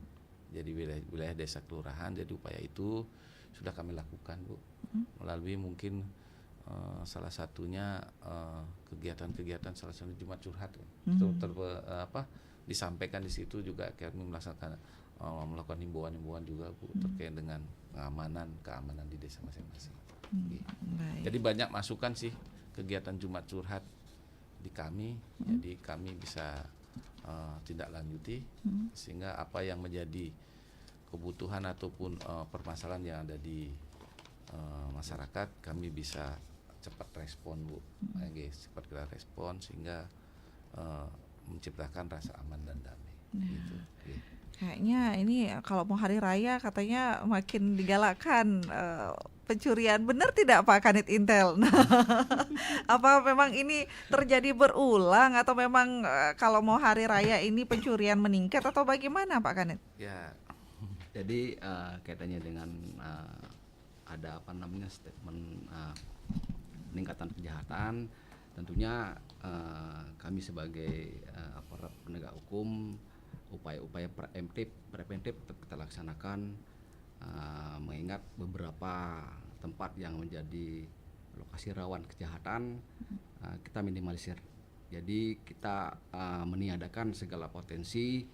Jadi wilayah desa kelurahan. Jadi upaya itu sudah kami lakukan, Bu, melalui mungkin salah satunya kegiatan-kegiatan salah satu Jumat Curhat, disampaikan di situ juga kami melaksanakan melakukan himbauan-himbauan juga, Bu, terkait dengan keamanan di desa masing-masing. Jadi banyak masukan sih kegiatan Jumat Curhat di kami, jadi kami bisa tindak lanjuti sehingga apa yang menjadi kebutuhan ataupun permasalahan yang ada di masyarakat kami bisa cepat respon, Bu. Cepat kita respon sehingga menciptakan rasa aman dan damai. Gitu.
Kayaknya ini kalau mau hari raya katanya makin digalakkan pencurian. Benar tidak Pak Kanit Intel? Apa memang ini terjadi berulang atau memang kalau mau hari raya ini pencurian meningkat atau bagaimana Pak Kanit?
Ya, jadi kaitannya dengan ada statement peningkatan kejahatan, tentunya kami sebagai aparat penegak hukum upaya-upaya preventif tetap kita laksanakan, mengingat beberapa tempat yang menjadi lokasi rawan kejahatan kita minimalisir. Jadi kita meniadakan segala potensi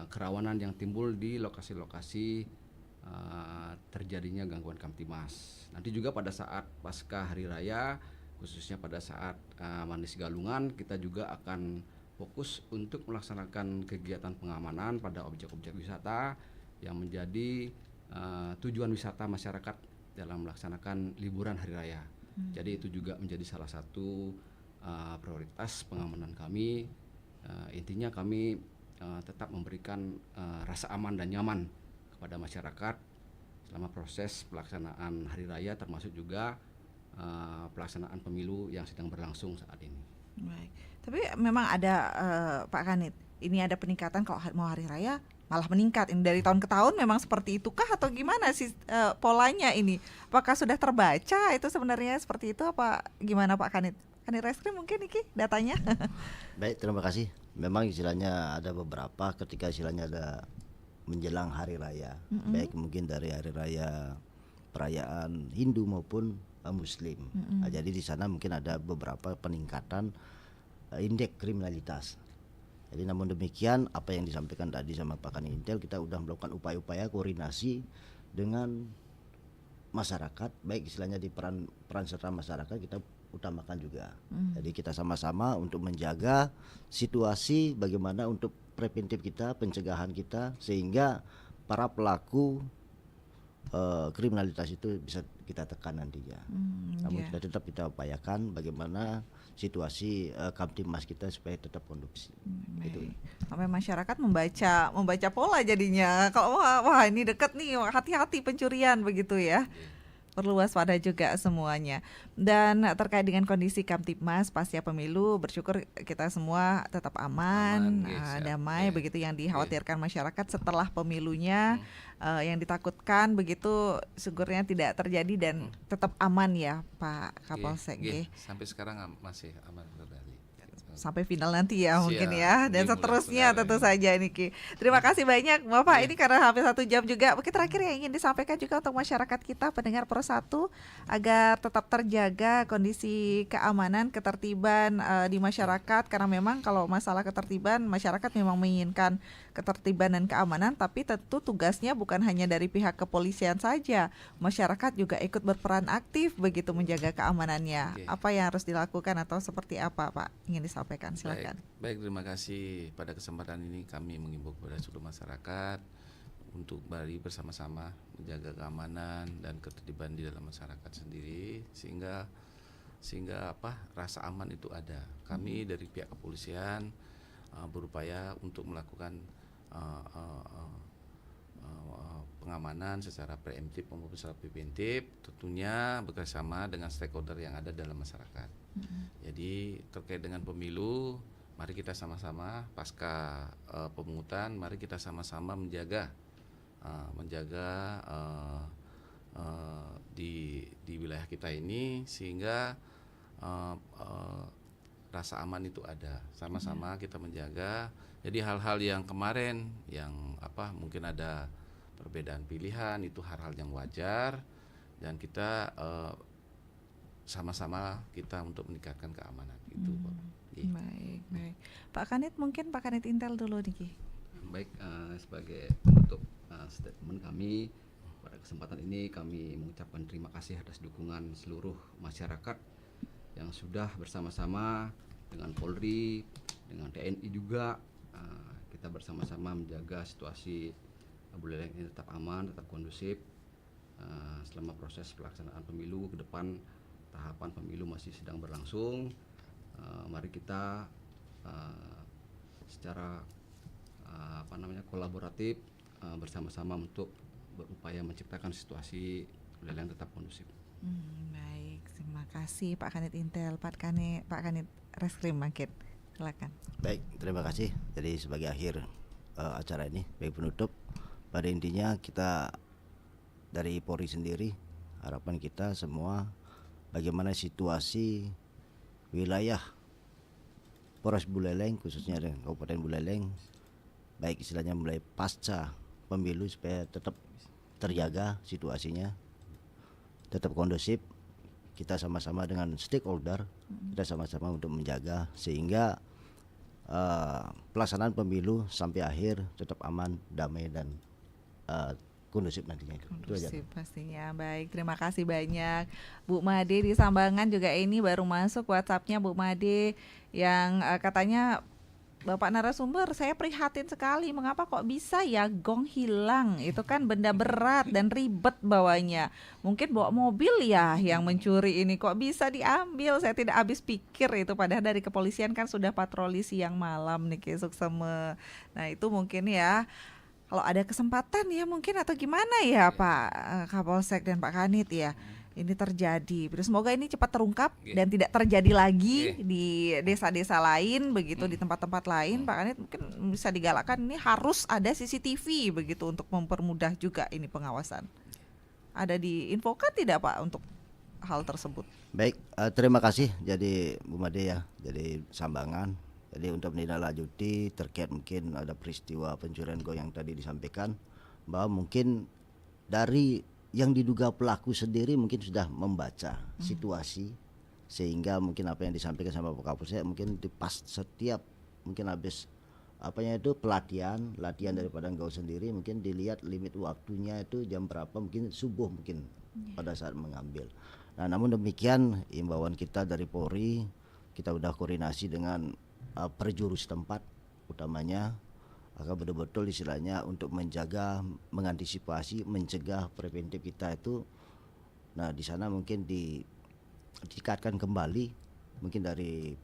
kerawanan yang timbul di lokasi-lokasi terjadinya gangguan Kamtimas. Nanti juga pada saat pasca hari raya, khususnya pada saat Manis Galungan, kita juga akan fokus untuk melaksanakan kegiatan pengamanan pada objek-objek wisata yang menjadi tujuan wisata masyarakat dalam melaksanakan liburan hari raya. Jadi itu juga menjadi salah satu prioritas pengamanan kami. Intinya kami tetap memberikan rasa aman dan nyaman kepada masyarakat selama proses pelaksanaan hari raya, termasuk juga pelaksanaan pemilu yang sedang berlangsung saat ini.
Baik. Tapi memang ada Pak Kanit, ini ada peningkatan kalau mau hari raya malah meningkat. Ini dari tahun ke tahun memang seperti itukah atau gimana sih polanya ini? Apakah sudah terbaca itu sebenarnya seperti itu apa gimana Pak Kanit? Kanit Reskrim mungkin Niki datanya.
Baik, terima kasih. Memang istilahnya ada beberapa ketika istilahnya ada menjelang hari raya, baik mungkin dari hari raya perayaan Hindu maupun Muslim. Nah, jadi di sana mungkin ada beberapa peningkatan indeks kriminalitas. Jadi namun demikian apa yang disampaikan tadi sama Pak Kanit Intel, kita sudah melakukan upaya-upaya koordinasi dengan masyarakat, baik istilahnya di peran serta masyarakat kita utamakan juga. Jadi kita sama-sama untuk menjaga situasi bagaimana untuk preventif kita, pencegahan kita, sehingga para pelaku kriminalitas itu bisa kita tekan nantinya. Namun kita upayakan bagaimana situasi Kamtibmas kita supaya tetap kondusif. Itu.
Sampai masyarakat membaca pola jadinya. Kalau wah ini dekat nih, hati-hati pencurian begitu ya. Perlu waspada juga semuanya. Dan terkait dengan kondisi Kamtibmas pasca pemilu, bersyukur kita semua tetap aman, damai begitu. Yang dikhawatirkan masyarakat setelah pemilunya, yang ditakutkan begitu, syukurnya tidak terjadi dan tetap aman ya Pak Kapolsek.
Sampai sekarang masih aman terkendali.
Sampai final nanti ya mungkin ya, dan seterusnya tentu saja Niki. Terima kasih banyak Bapak. Ini karena hampir 1 jam juga. Mungkin terakhir yang ingin disampaikan juga untuk masyarakat kita pendengar Pro 1 agar tetap terjaga kondisi keamanan, ketertiban di masyarakat, karena memang kalau masalah ketertiban, masyarakat memang menginginkan ketertiban dan keamanan, tapi tentu tugasnya bukan hanya dari pihak kepolisian saja. Masyarakat juga ikut berperan aktif begitu menjaga keamanannya. Apa yang harus dilakukan atau seperti apa Pak ingin disampaikan? Silakan.
Baik, terima kasih. Pada kesempatan ini kami mengimbau kepada seluruh masyarakat untuk mari bersama-sama menjaga keamanan dan ketertiban di dalam masyarakat sendiri, sehingga rasa aman itu ada. Kami dari pihak kepolisian berupaya untuk melakukan pengamanan secara preemptif maupun secara preventif, tentunya bekerjasama dengan stakeholder yang ada dalam masyarakat. Jadi terkait dengan pemilu, mari kita sama-sama pasca pemungutan, mari kita sama-sama menjaga di wilayah kita ini, sehingga rasa aman itu ada. Sama-sama kita menjaga. Jadi hal-hal yang kemarin yang mungkin ada perbedaan pilihan, itu hal-hal yang wajar, dan kita sama-sama kita untuk meningkatkan keamanan itu.
Baik. Pak Kanit, mungkin Pak Kanit Intel dulu nih.
Baik, sebagai penutup statement kami pada kesempatan ini, kami mengucapkan terima kasih atas dukungan seluruh masyarakat yang sudah bersama-sama dengan Polri, dengan TNI juga, kita bersama-sama menjaga situasi Buleleng ini tetap aman, tetap kondusif selama proses pelaksanaan pemilu ke depan. Tahapan pemilu masih sedang berlangsung. Mari kita secara kolaboratif bersama-sama untuk berupaya menciptakan situasi Buleleng tetap kondusif.
Baik, terima kasih Pak Kanit Intel, Pak Kanit Reskrim Makin. Silakan.
Baik, terima kasih. Jadi sebagai akhir acara ini, baik penutup, pada intinya kita dari Polri sendiri, harapan kita semua bagaimana situasi wilayah Polres Buleleng, khususnya dengan Kabupaten Buleleng, baik istilahnya mulai pasca pemilu, supaya tetap terjaga situasinya, tetap kondusif. Kita sama-sama dengan stakeholder, kita sama-sama untuk menjaga sehingga pelaksanaan pemilu sampai akhir tetap aman, damai, dan kondusif nantinya.
Kondusif pastinya. Baik, terima kasih banyak Bu Made di Sambangan juga. Ini baru masuk WhatsApp-nya Bu Made yang katanya, Bapak narasumber, saya prihatin sekali, mengapa kok bisa ya gong hilang? Itu kan benda berat dan ribet bawanya. Mungkin bawa mobil ya yang mencuri ini, kok bisa diambil? Saya tidak habis pikir itu, padahal dari kepolisian kan sudah patroli siang malam nih Sukseme. Nah itu mungkin ya, kalau ada kesempatan ya mungkin, atau gimana ya Pak Kapolsek dan Pak Kanit ya, ini terjadi. Semoga ini cepat terungkap dan tidak terjadi lagi di desa-desa lain begitu, di tempat-tempat lain. Pak Kanit mungkin bisa digalakkan ini harus ada CCTV begitu untuk mempermudah juga ini pengawasan. Ada diinfokan tidak Pak untuk hal tersebut?
Baik, terima kasih jadi Bu Made ya, jadi Sambangan. Jadi untuk menindaklanjuti terkait mungkin ada peristiwa pencurian gol yang tadi disampaikan, bahwa mungkin dari yang diduga pelaku sendiri mungkin sudah membaca situasi, sehingga mungkin apa yang disampaikan sama Pak Kapolsek mungkin pas setiap mungkin habis latihan daripada gol sendiri, mungkin dilihat limit waktunya itu jam berapa, mungkin subuh mungkin pada saat mengambil. Nah, namun demikian imbauan kita dari Polri, kita udah koordinasi dengan perjuru setempat utamanya agar betul-betul istilahnya untuk menjaga, mengantisipasi, mencegah preventif kita itu. Nah, di sana mungkin ditingkatkan kembali mungkin dari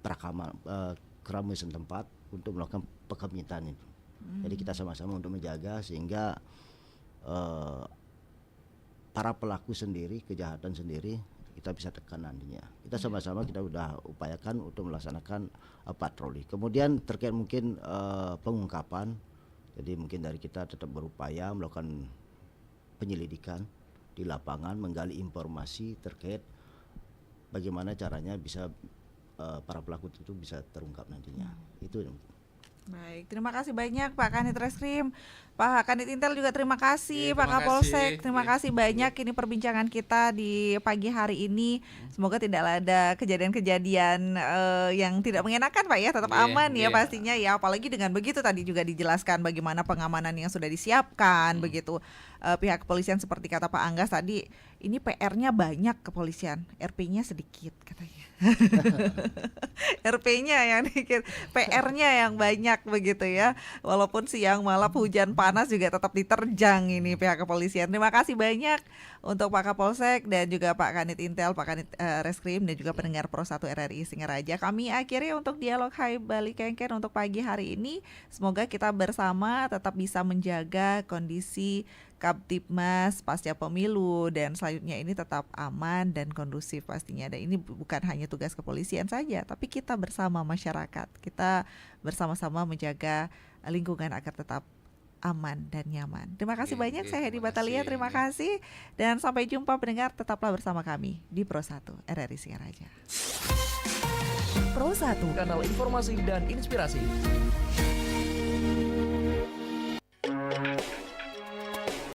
keramaian setempat untuk melakukan pekemitan itu. Jadi kita sama-sama untuk menjaga sehingga para pelaku sendiri, kejahatan sendiri kita bisa tekan nantinya. Kita sama-sama kita udah upayakan untuk melaksanakan patroli. Kemudian terkait mungkin pengungkapan, jadi mungkin dari kita tetap berupaya melakukan penyelidikan di lapangan, menggali informasi terkait bagaimana caranya bisa para pelaku itu bisa terungkap nantinya. Itu.
Baik, terima kasih banyak Pak Kanit Reskrim, Pak Kanit Intel juga terima kasih, Pak Kapolsek, terima kasih banyak ini perbincangan kita di pagi hari ini. Semoga tidak ada kejadian-kejadian yang tidak mengenakan Pak ya, tetap aman ya pastinya ya, apalagi dengan begitu tadi juga dijelaskan bagaimana pengamanan yang sudah disiapkan begitu. Pihak kepolisian seperti kata Pak Anggas tadi, ini PR-nya banyak kepolisian, RP-nya sedikit katanya. RP-nya yang dikit, PR-nya yang banyak begitu ya. Walaupun siang malam hujan panas juga tetap diterjang ini pihak kepolisian. Terima kasih banyak untuk Pak Kapolsek dan juga Pak Kanit Intel, Pak Kanit Reskrim dan juga pendengar Pro 1 RRI Singaraja. Kami akhiri untuk dialog Hai Bali Kengken untuk pagi hari ini. Semoga kita bersama tetap bisa menjaga kondisi Kamtibmas pasca pemilu dan selanjutnya ini tetap aman dan kondusif pastinya. Dan ini bukan hanya tugas kepolisian saja, tapi kita bersama masyarakat, kita bersama-sama menjaga lingkungan agar tetap aman dan nyaman. Terima kasih banyak, saya Hedi Batalia, terima kasih dan sampai jumpa pendengar, tetaplah bersama kami di Pro 1 RRI Singaraja.
Pro 1, kanal informasi dan inspirasi.